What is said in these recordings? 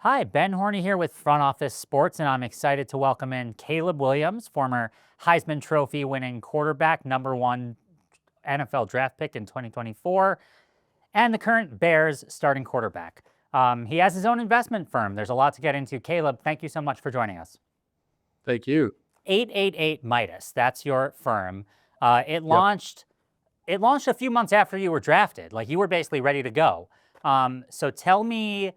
Hi, Ben Horney here with Front Office Sports, and I'm excited to welcome in Caleb Williams, former Heisman Trophy winning quarterback, number one NFL draft pick in 2024, and the current Bears starting quarterback. He has his own investment firm. There's a lot to get into. Caleb, thank you so much for joining us. Thank you. 888 Midas, that's your firm. Uh, it Yep. launched it launched a few months after you were drafted. Like you were basically ready to go. So tell me,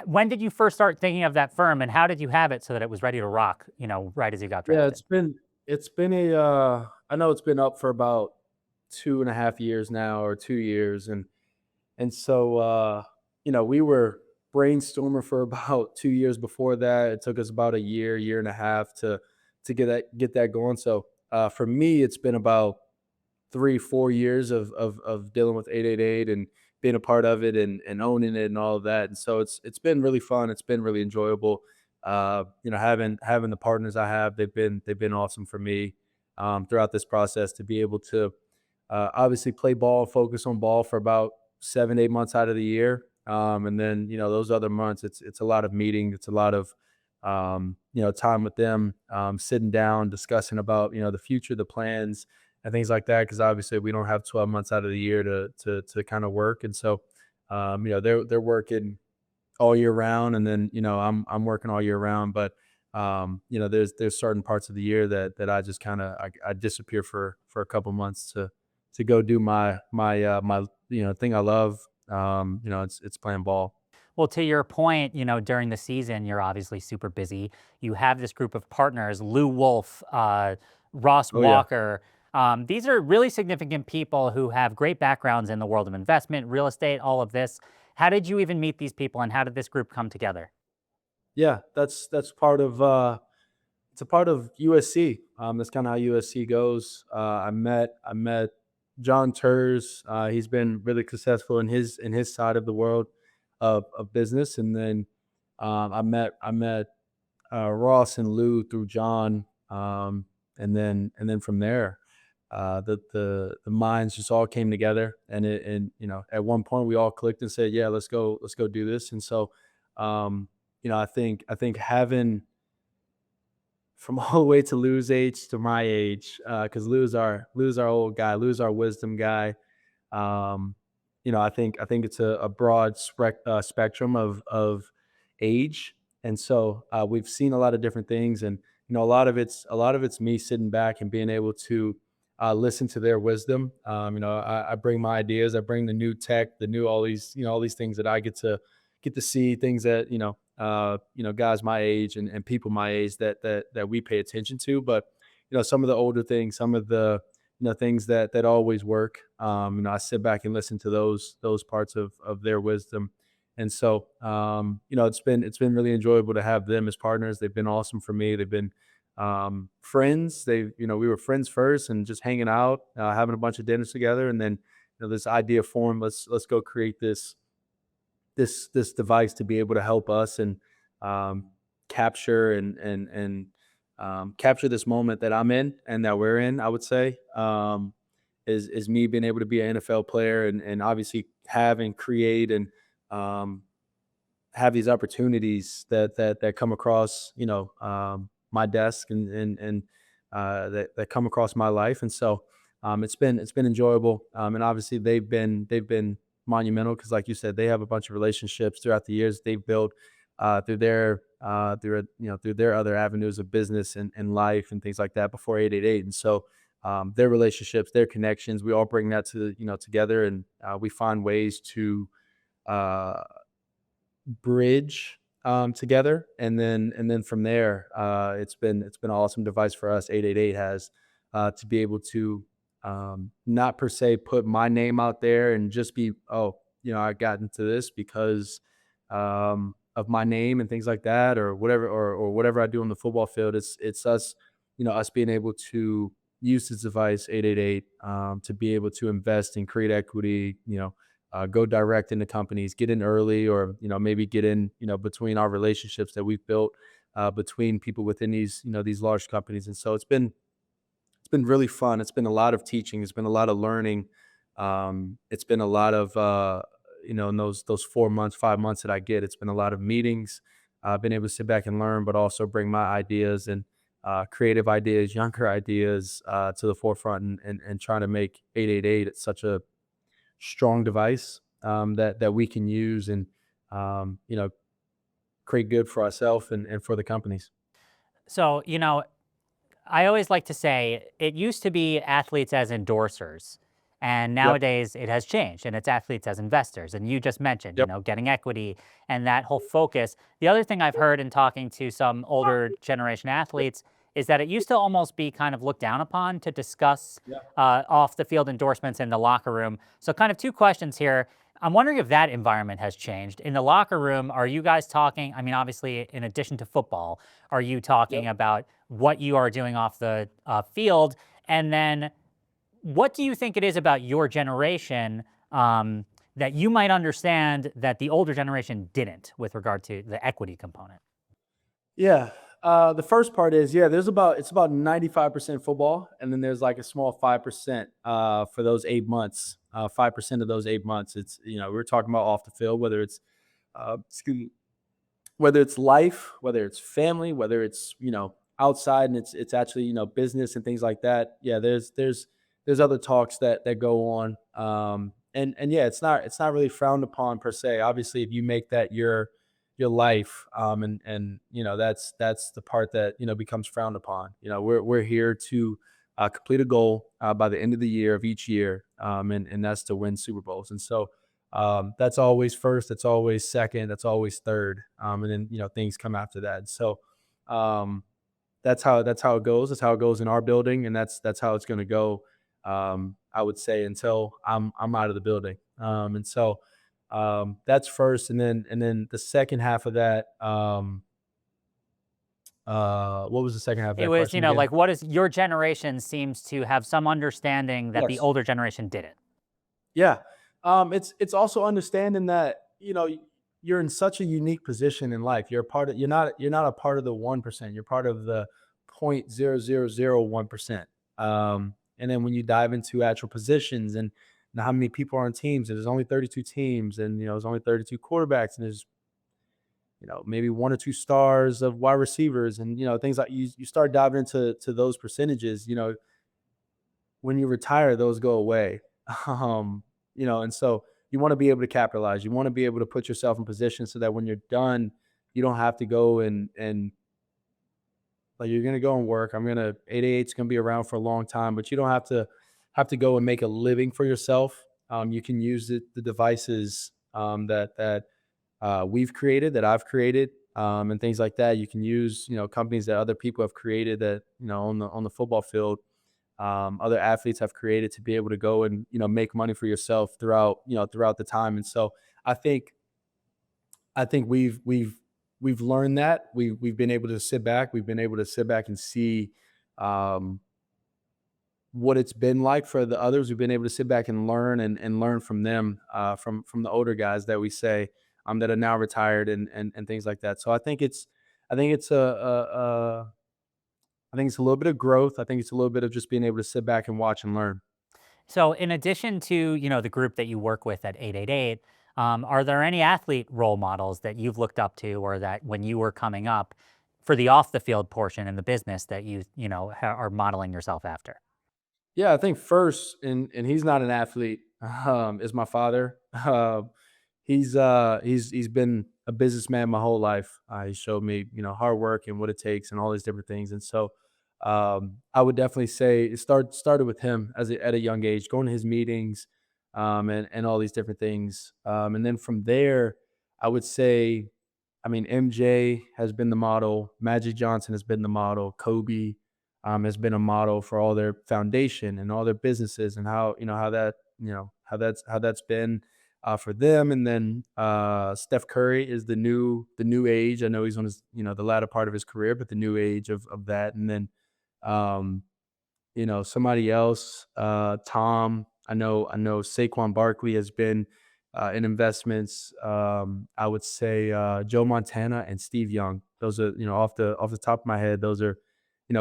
when did you first start thinking of that firm, and how did you have it so that it was ready to rock, right as you got Yeah, drafted? it's been I know it's been up for about 2.5 years now, or 2 years, and so we were brainstorming for about 2 years before that. It took us about a year and a half to get that going. So for me, it's been about 3, 4 years of dealing with 888 and being a part of it and owning it and all of that. And so it's been really fun. It's been really enjoyable. Having the partners I have, they've been awesome for me throughout this process to be able to obviously play ball, focus on ball for about 7, 8 months out of the year. And then, those other months, it's a lot of meeting. It's a lot of, time with them, sitting down, discussing about, the future, the plans and things like that. Cause obviously we don't have 12 months out of the year to kind of work. And so, they're working all year round, and then, I'm working all year round. But there's certain parts of the year that I just kind of I disappear for a couple months to go do my thing I love. It's playing ball. Well, to your point, during the season, you're obviously super busy. You have this group of partners, Lou Wolf, Ross Oh yeah. Walker. These are really significant people who have great backgrounds in the world of investment, real estate, all of this. How did you even meet these people, and how did this group come together? Yeah, that's part of it's a part of USC. That's kind of how USC goes. I met John Turs. He's been really successful in his side of the world of business, and then I met Ross and Lou through John, and then from there, the minds just all came together, and at one point we all clicked and said, yeah, let's go do this. And so, I think having from all the way to Lou's age to my age, because Lou's our old guy, Lou's our wisdom guy. Um, I think it's a broad spectrum of age, and so we've seen a lot of different things, and a lot of it's me sitting back and being able to listen to their wisdom. I bring my ideas, I bring the new tech, the new all these things that I get to see, things that guys my age and people my age that we pay attention to. But some of the older things, some of the things that always work. I sit back and listen to those parts of their wisdom. And so, it's been really enjoyable to have them as partners. They've been awesome for me. They've been friends. We were friends first, and just hanging out, having a bunch of dinners together, and then this idea formed. Let's go create this device to be able to help us and um, capture and capture this moment that I'm in and that we're in. I would say is me being able to be an NFL player and obviously have and create and um, have these opportunities that come across my desk and that come across my life. And so it's been enjoyable, and obviously they've been monumental because, like you said, they have a bunch of relationships throughout the years they've built through their other avenues of business and life and things like that before 888. And so their relationships, their connections, we all bring that together, and we find ways to uh, bridge together, and then from there, it's been an awesome device for us. 888 has to be able to not per se put my name out there and just be, oh, I got into this because of my name and things like that, or whatever, or whatever I do on the football field. It's us being able to use this device 888 to be able to invest and create equity, go direct into companies, get in early, or maybe get in between our relationships that we've built between people within these large companies. And so it's been really fun. It's been a lot of teaching. It's been a lot of learning. It's been a lot of in those 4 months, 5 months that I get. It's been a lot of meetings. I've been able to sit back and learn, but also bring my ideas and creative ideas, younger ideas to the forefront, and trying to make 888 such a strong device that we can use and create good for ourselves and for the companies. So, I always like to say it used to be athletes as endorsers, and Yep. nowadays it has changed and it's athletes as investors. And you just mentioned, Yep. getting equity and that whole focus. The other thing I've heard in talking to some older generation athletes is that it used to almost be kind of looked down upon to discuss Yeah. off the field endorsements in the locker room. So, kind of two questions here. I'm wondering if that environment has changed. In the locker room, are you guys talking? I mean, obviously, in addition to football, are you talking Yep. about what you are doing off the field? And then what do you think it is about your generation that you might understand that the older generation didn't with regard to the equity component? Yeah. The first part is, yeah, it's about 95% football, and then there's like a small 5% for those 8 months. 5% of those 8 months, it's we're talking about off the field, whether it's excuse me, whether it's life, whether it's family, whether it's outside and it's actually business and things like that. Yeah, there's other talks that go on, and yeah, it's not really frowned upon per se. Obviously, if you make that your life, and that's the part that becomes frowned upon. We're here to complete a goal by the end of the year of each year, and that's to win Super Bowls. And so that's always first, that's always second, that's always third, and then things come after that. So um, that's how it goes. That's how it goes in our building, and that's how it's going to go. I would say until I'm out of the building. And so that's first, and then the second half of that. What was the second half of It that was, question again? like what is your generation seems to have some understanding that the Yes. older generation didn't. Yeah. It's also understanding that you're in such a unique position in life. You're not a part of the 1%. You're part of the 0.0001%. And then when you dive into actual positions and how many people are on teams, and there's only 32 teams, and there's only 32 quarterbacks, and there's maybe one or two stars of wide receivers, and things like you start diving into those percentages. When you retire, those go away. And so you want to be able to capitalize. You want to be able to put yourself in position so that when you're done, you don't have to go and like you're gonna go and work. 888's gonna be around for a long time, but you don't have to go and make a living for yourself. You can use the devices that we've created, that I've created, and things like that. You can use companies that other people have created that on the football field, other athletes have created to be able to go and make money for yourself throughout the time. And so I think we've learned that we've been able to sit back. We've been able to sit back and see um, what it's been like for the others. We've been able to sit back and learn and learn from them, from the older guys that we say that are now retired and things like that. So I think it's a little bit of growth. I think it's a little bit of just being able to sit back and watch and learn. So, in addition to the group that you work with at 888, are there any athlete role models that you've looked up to, or that when you were coming up for the off the field portion in the business that are modeling yourself after? Yeah, I think first, and he's not an athlete, is my father. He's been a businessman my whole life. He showed me, hard work and what it takes and all these different things. And so, I would definitely say it started with him at a young age, going to his meetings, and all these different things. And then from there, I would say, I mean, MJ has been the model. Magic Johnson has been the model. Kobe has been a model for all their foundation and all their businesses, and how that's been for them. And then Steph Curry is the new age. I know he's on his the latter part of his career, but the new age of that. And then um, somebody else, Tom. I know Saquon Barkley has been in investments. I would say Joe Montana and Steve Young. Those are off the top of my head. Those are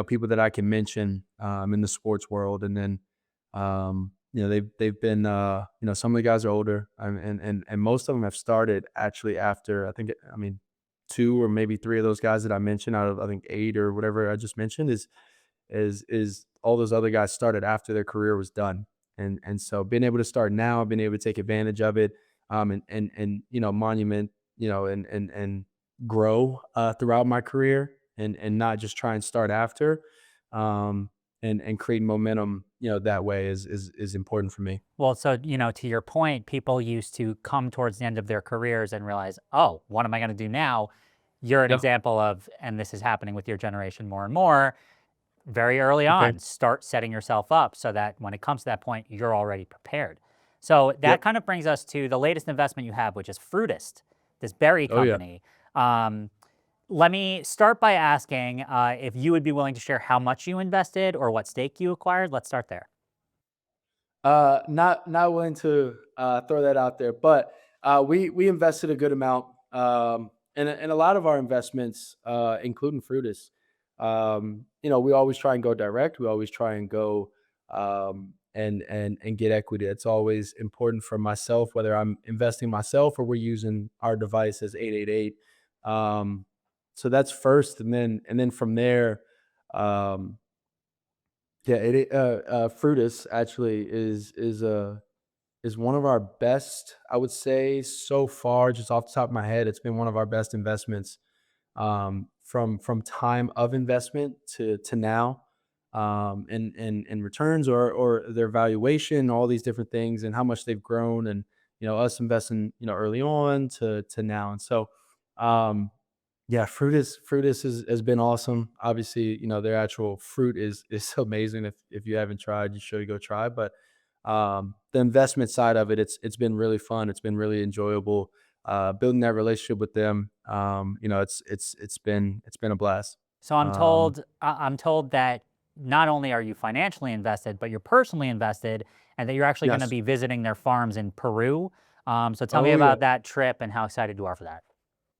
people that I can mention in the sports world. And then they've been, some of the guys are older, and most of them have started actually after, I mean, 2 or maybe 3 of those guys that I mentioned out of, I think, 8 or whatever I just mentioned is all those other guys started after their career was done. And so being able to start now, being able to take advantage of it, monument, and grow throughout my career, and not just try and start after, um, and create momentum, that way is important for me. Well, so, to your point, people used to come towards the end of their careers and realize, oh, what am I going to do now? You're an Yeah. example of, and this is happening with your generation more and more, very early Okay. on, start setting yourself up so that when it comes to that point, you're already prepared. So that Yep. kind of brings us to the latest investment you have, which is Fruitist, this berry Oh yeah. company. Um, Let me start by asking if you would be willing to share how much you invested or what stake you acquired. Let's start there. Not willing to throw that out there, but we invested a good amount, and a lot of our investments, including Fruitus, we always try and go direct. We always try and go, and get equity. It's always important for myself, whether I'm investing myself or we're using our device as 888. Um, so that's first, and then from there. Um, yeah, Fruitus actually is one of our best, I would say, so far, just off the top of my head. It's been one of our best investments, from time of investment to now, and returns, or their valuation, all these different things, and how much they've grown, and us investing, early on to now. And so, yeah, Fruitus has been awesome. Obviously, their actual fruit is amazing. If you haven't tried, you should go try. But the investment side of it, it's been really fun. It's been really enjoyable. Building that relationship with them, it's been a blast. So I'm Um, told I'm told that not only are you financially invested, but you're personally invested, and that you're actually going to yes. be visiting their farms in Peru. So tell me Oh yeah. about that trip and how excited you are for that.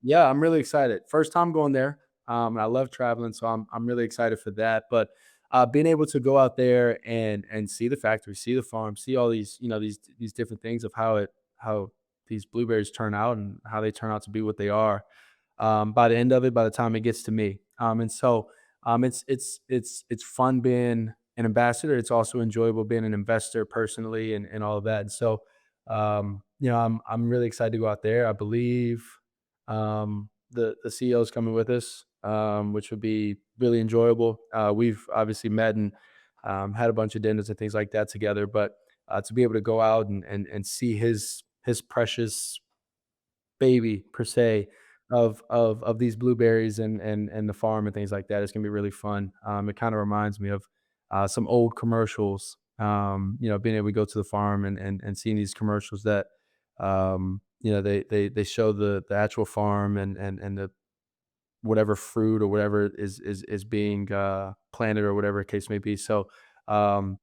Yeah, I'm really excited. First time going there. And I love traveling, so I'm really excited for that. But being able to go out there and see the factory, see the farm, see all these, these different things of how these blueberries turn out, and how they turn out to be what they are. By the end of it, by the time it gets to me, and so it's fun being an ambassador. It's also enjoyable being an investor personally, and all of that. And so, I'm really excited to go out there. I believe the CEO is coming with us, which would be really enjoyable. We've obviously met and had a bunch of dinners and things like that together, but to be able to go out and see his precious baby per se of these blueberries, and the farm and things like that, it's gonna be really fun. It kind of reminds me of some old commercials. Being able to go to the farm and seeing these commercials that they show the actual farm, and the whatever fruit or whatever is being planted, or whatever the case may be. So, um,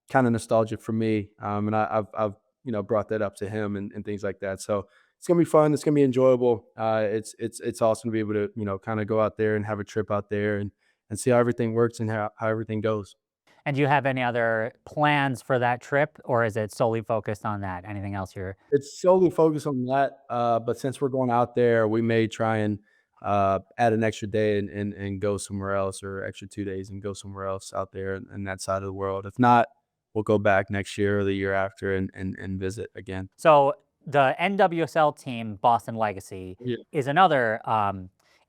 kind of nostalgic for me, and I've brought that up to him, and things like that. So it's gonna be fun. It's gonna be enjoyable. It's awesome to be able to kind of go out there and have a trip out there, and see how everything works, and how everything goes. And do you have any other plans for that trip, or is it solely focused on that? Anything else you're It's solely focused on that, but since we're going out there, we may try and add an extra day, and go somewhere else, or extra 2 days and go somewhere else out there in that side of the world. If not, we'll go back next year or the year after, and visit again. So the NWSL team, Boston Legacy, Yeah, is another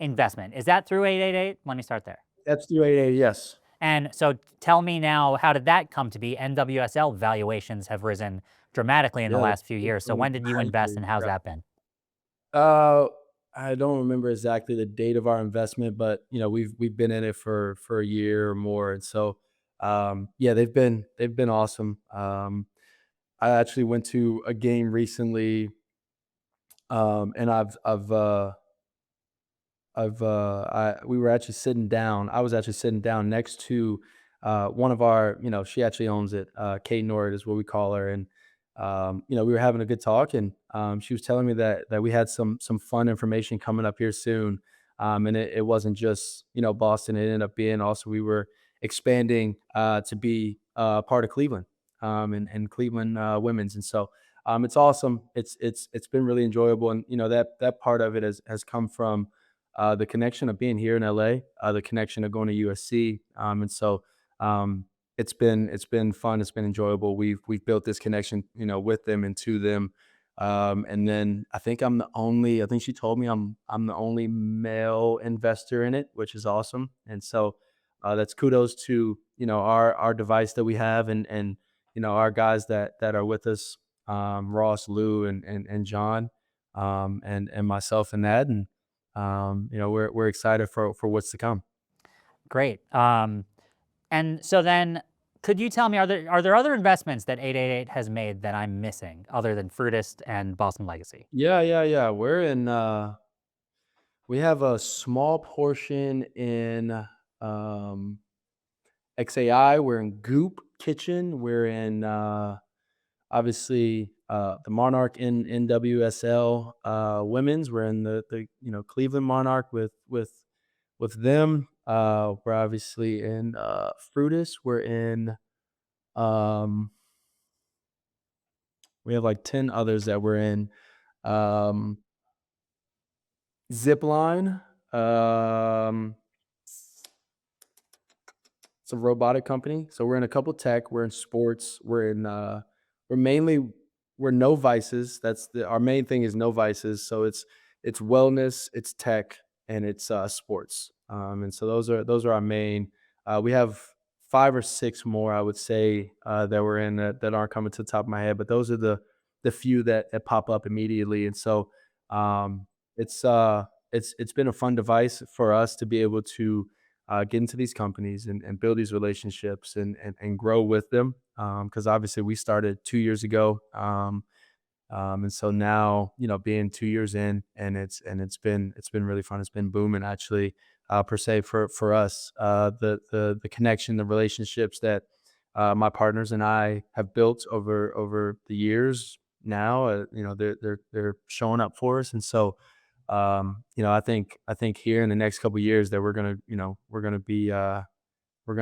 investment. Is that through 888? Let me start there. that's the 880. Yes. And so tell me now, how did that come to be? NWSL valuations have risen dramatically in the Yeah, last few they've years. So grown when did you invest dramatically. and how's Yeah. that been? Uh, I don't remember exactly the date of our investment, but we've been in it for a year or more, and so yeah, they've been awesome. I actually went to a game recently, and we were actually sitting down. I was actually sitting down next to one of our, she actually owns it. Kate Nord is what we call her, and we were having a good talk, and she was telling me that we had some fun information coming up here soon, and it wasn't just Boston. It ended up being also we were expanding to be part of Cleveland, and Cleveland women's. And so it's awesome. It's been really enjoyable, and that part of it has come from the connection of being here in LA, the connection of going to USC, and so um, it's been fun. It's been enjoyable. We've built this connection, with them and to them. And then I think I'm the only. I think she told me I'm the only male investor in it, which is awesome. And so that's kudos to our device that we have, and our guys that are with us, Ross, Lou, and John, and myself and Ned, and we're excited for what's to come. Great. And so then, could you tell me, are there other investments that 888 has made that I'm missing other than Fruitist and Boston Legacy? Yeah, yeah, yeah. We have a small portion in um, XAI. We're in Goop Kitchen. We're in obviously the Monarch in NWSL women's. We're in the Cleveland Monarch with them. We're obviously in Fruitus. We're in um, we have like 10 others that we're in. Um, Zipline. It's a robotic company. So we're in a couple tech, we're in sports, we're mainly we're no vices. Our main thing is no vices. So it's wellness, it's tech, and it's sports. And so those are our main. We have 5 or 6 more, I would say, that we're in that aren't coming to the top of my head, but those are the few that pop up immediately. And so um, it's been a fun device for us to be able to get into these companies and build these relationships and grow with them. Because obviously we started 2 years ago, and so now being 2 years in, and it's been really fun. It's been booming actually, per se for us. The connection, the relationships that my partners and I have built over the years now, they're showing up for us, and so I think here in the next couple of years that we're gonna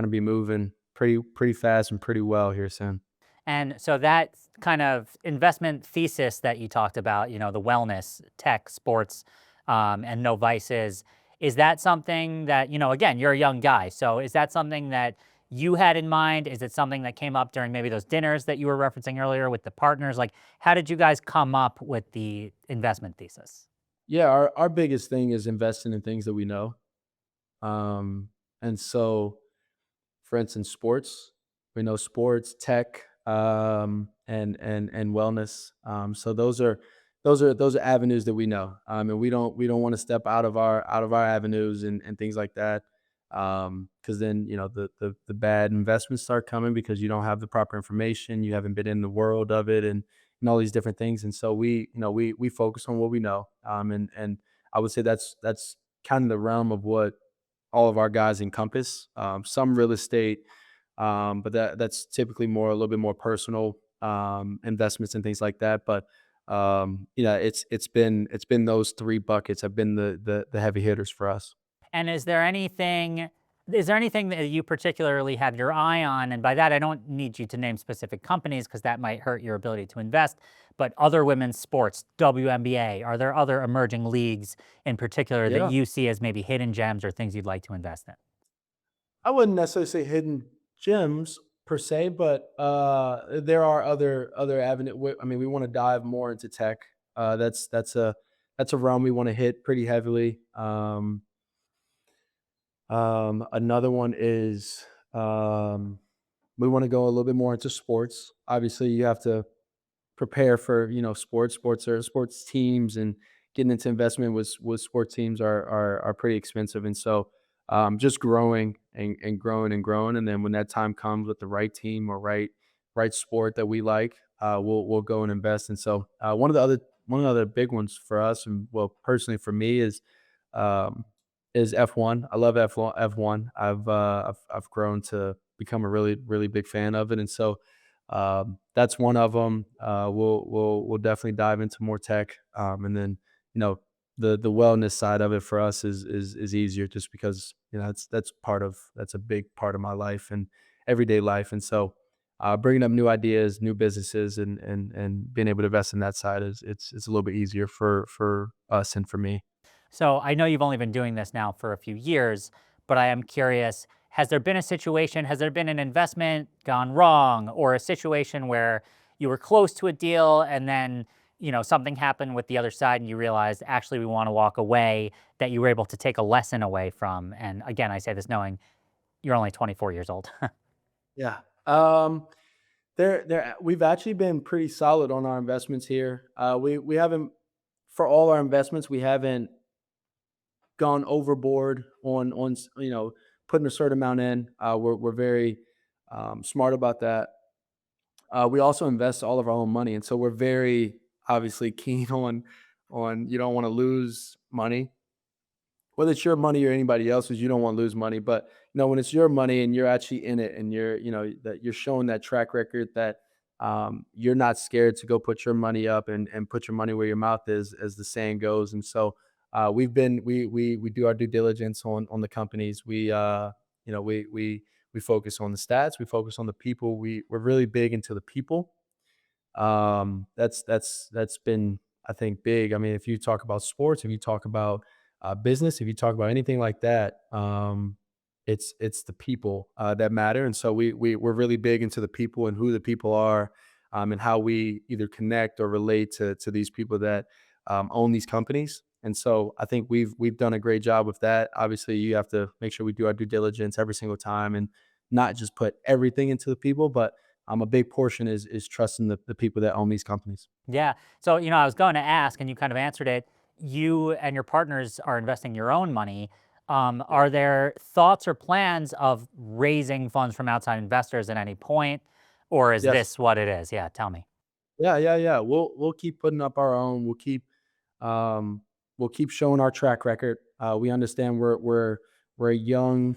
be moving pretty fast and pretty well here soon. And so that kind of investment thesis that you talked about, the wellness, tech, sports, and no vices, is that something that, again, you're a young guy. So is that something that you had in mind? Is it something that came up during maybe those dinners that you were referencing earlier with the partners? Like, how did you guys come up with the investment thesis? Yeah, our biggest thing is investing in things that we know. And so, for instance, sports. We know sports, tech, and wellness. So those are avenues that we know, and we don't want to step out of our avenues and things like that, because then the bad investments start coming because you don't have the proper information, you haven't been in the world of it, and all these different things. And so we focus on what we know, and I would say that's kind of the realm of what all of our guys encompass. Some real estate, but that's typically a little bit more personal investments and things like that. But it's been those 3 buckets have been the heavy hitters for us. And is there anything that you particularly have your eye on? And by that, I don't need you to name specific companies because that might hurt your ability to invest, but other women's sports, WNBA, are there other emerging leagues in particular that Yeah, you see as maybe hidden gems or things you'd like to invest in? I wouldn't necessarily say hidden gems per se, but there are other avenue. I mean, we want to dive more into tech. That's a realm we want to hit pretty heavily. Another one is we want to go a little bit more into sports. Obviously, you have to prepare for sports. Sports teams, and getting into investment with sports teams are pretty expensive. And so just growing and growing and growing, and then when that time comes with the right team or right sport that we like, we'll go and invest. And so one of the big ones for us, and well, personally for me, um, is F1. I love F1. F1. I've grown to become a really really big fan of it, and so that's one of them. We'll definitely dive into more tech, and then the wellness side of it for us is easier just because that's a big part of my life and everyday life. And so bringing up new ideas, new businesses, and being able to invest in that side it's a little bit easier for us and for me. So I know you've only been doing this now for a few years, but I am curious, has there been a situation, has there been an investment gone wrong or a situation where you were close to a deal and then, something happened with the other side and you realized actually we want to walk away, that you were able to take a lesson away from? And again, I say this knowing you're only 24 years old. Yeah. We've actually been pretty solid on our investments here. We haven't for all our investments, we haven't gone overboard on putting a certain amount in. We're very smart about that. We also invest all of our own money, and so we're very obviously keen on you don't want to lose money, whether it's your money or anybody else's. You don't want to lose money, but when it's your money and you're actually in it, and that you're showing that track record that you're not scared to go put your money up and put your money where your mouth is, as the saying goes. And so we do our due diligence on the companies. We focus on the stats. We focus on the people. We're really big into the people. That's been, I think, big. I mean, if you talk about sports, if you talk about business, if you talk about anything like that, it's the people that matter. And so we're really big into the people and who the people are, and how we either connect or relate to these people that own these companies. And so I think we've done a great job with that. Obviously, you have to make sure we do our due diligence every single time and not just put everything into the people, but a big portion is trusting the people that own these companies. Yeah. So, I was going to ask, and you kind of answered it. You and your partners are investing your own money. Yeah. Are there thoughts or plans of raising funds from outside investors at any point? Or is Yes. this what it is? Yeah, tell me. Yeah, yeah, yeah. We'll keep putting up our own. Um, we'll keep showing our track record. We understand we're a young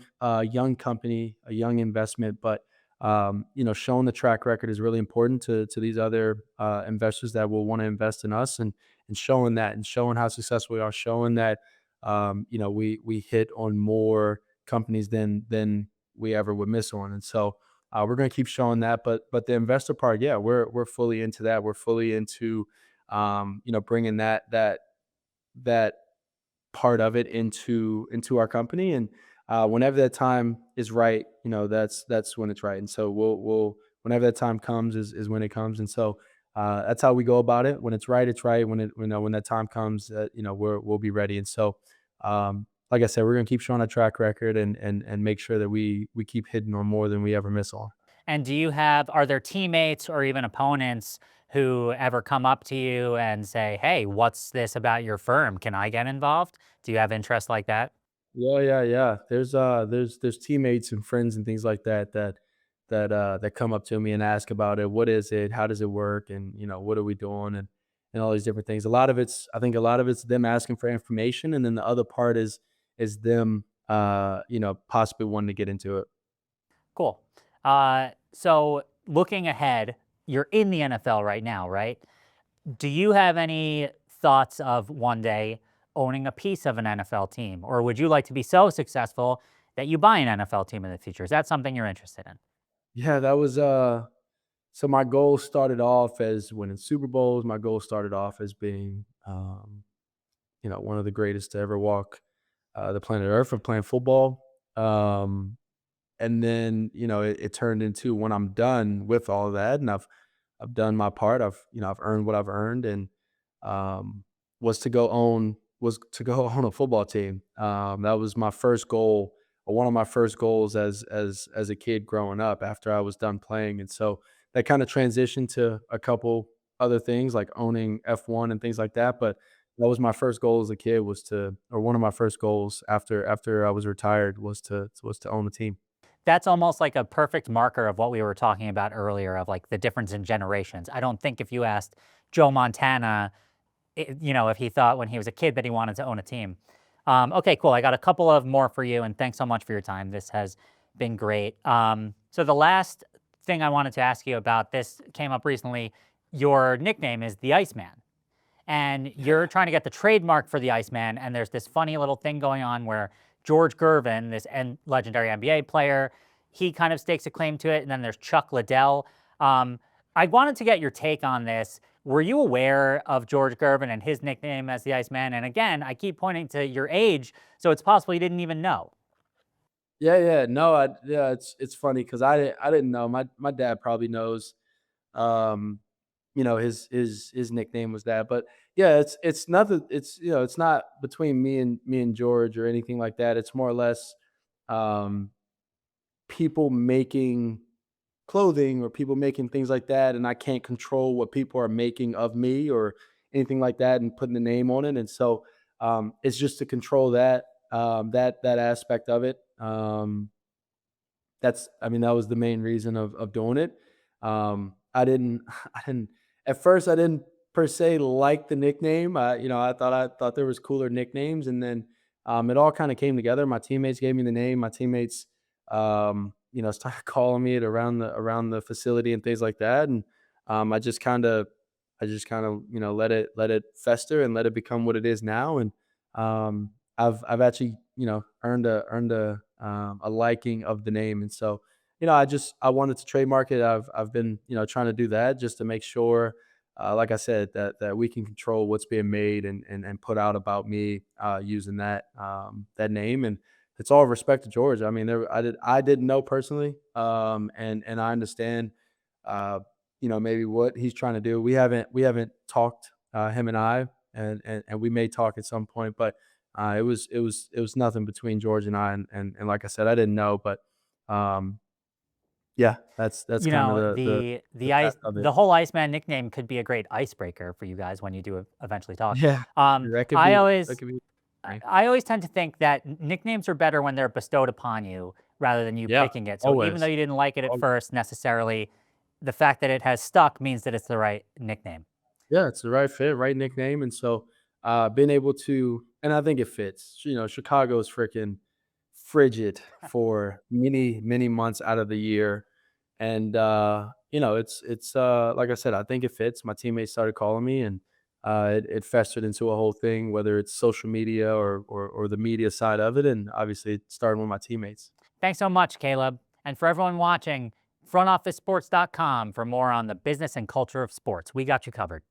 company, a young investment, but showing the track record is really important to these other investors that will want to invest in us, and showing that, and showing how successful we are, showing that we hit on more companies than we ever would miss on. And so we're going to keep showing that. But the investor part, yeah, we're fully into that. We're fully into bringing that part of it into our company. And whenever that time is right, that's when it's right. And so we'll whenever that time comes is when it comes. And so that's how we go about it. When it's right, it's right. When that time comes, we'll be ready. And so like I said, we're gonna keep showing a track record, and make sure that we keep hitting on more than we ever miss on. And are there teammates or even opponents who ever come up to you and say, hey, what's this about your firm? Can I get involved? Do you have interest like that? Yeah, yeah, yeah. There's teammates and friends and things like that come up to me and ask about it. What is it? How does it work? And what are we doing? And all these different things. I think a lot of it's them asking for information, and then the other part is them possibly wanting to get into it. Cool. So looking ahead, you're in the NFL right now, right? Do you have any thoughts of one day owning a piece of an NFL team? Or would you like to be so successful that you buy an NFL team in the future? Is that something you're interested in? Yeah, that was so my goal started off as winning Super Bowls. My goal started off as being one of the greatest to ever walk the planet Earth of playing football. And then it turned into, when I'm done with all of that and I've done my part, I've earned what I've earned, and um, was to go own a football team. That was my first goal, or one of my first goals as a kid growing up after I was done playing. And so that kind of transitioned to a couple other things like owning F1 and things like that. But that was my first goal as a kid, or one of my first goals after I was retired, was to own a team. That's almost like a perfect marker of what we were talking about earlier of like the difference in generations. I don't think if you asked Joe Montana, if he thought when he was a kid that he wanted to own a team. Okay, cool. I got a couple of more for you, and thanks so much for your time. This has been great. So the last thing I wanted to ask you about, this came up recently. Your nickname is the Iceman, and you're trying to get the trademark for the Iceman. And there's this funny little thing going on where George Gervin, legendary NBA player, he kind of stakes a claim to it. And then there's Chuck Liddell. I wanted to get your take on this. Were you aware of George Gervin and his nickname as the Iceman? And again, I keep pointing to your age, so it's possible you didn't even know. Yeah, yeah. No, yeah, it's funny because I didn't know. My dad probably knows. Um, his nickname was that. But yeah, it's nothing. It's not between me and George or anything like that. It's more or less um, people making clothing or people making things like that, and I can't control what people are making of me or anything like that, and putting the name on it. And so it's just to control that aspect of it. I mean, that was the main reason of doing it. I didn't I didn't at first I didn't per se like the nickname. I thought there was cooler nicknames, and then it all kind of came together. My teammates gave me the name. My teammates started calling me it around the facility and things like that. And I just kind of let it fester and let it become what it is now. And I've actually earned a liking of the name. And so I wanted to trademark it. I've been trying to do that just to make sure, like I said, that we can control what's being made and put out about me using that name. And it's all respect to George. I mean, I didn't know personally, and I understand, maybe what he's trying to do. We haven't talked, him and I, and we may talk at some point, but it was nothing between George and I. And like I said, I didn't know. But yeah, that's You kind of know, the gist of it. the whole Iceman nickname could be a great icebreaker for you guys when you do eventually talk. Yeah, Um, that could I be that always could be I funny. I always tend to think that nicknames are better when they're bestowed upon you rather than you Yeah, picking it. So even though always. you didn't like it at Al first necessarily, the fact that it has stuck means that it's the right nickname. Yeah, it's the right fit, right nickname. And so being able to, and I think it fits. Chicago is freaking frigid for many, many months out of the year. And it's like I said, I think it fits. My teammates started calling me, and it festered into a whole thing, whether it's social media or the media side of it. And obviously it started with my teammates. Thanks so much, Caleb. And for everyone watching, frontofficesports.com for more on the business and culture of sports. We got you covered.